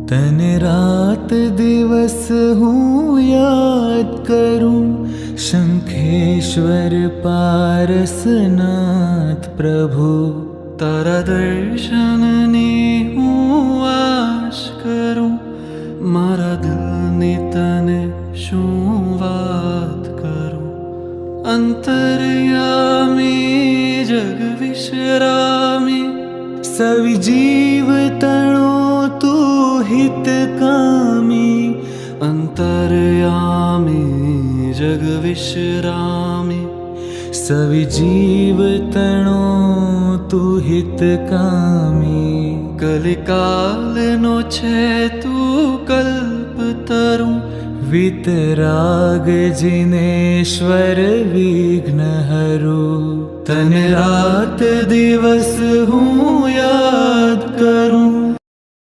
तने रात दिवस हूँ याद करूं, शंखेश्वर पारसनाथ प्रभु। तारा दर्शन ने हूँ आश करूं, मारा दिल ने तने शूं વાત करूं। अंतर्यामी जग विश्रामी, सवि जीव तणो तू हितकामी। अंतर्यामी जग विश्रामी, सवि जीव तणो तू हितकामी। कलिकाल नो छे तू कल्पतरू, वितराग जिनेश्वर विघ्न हरु। तने रात दिवस हूँ याद करूं,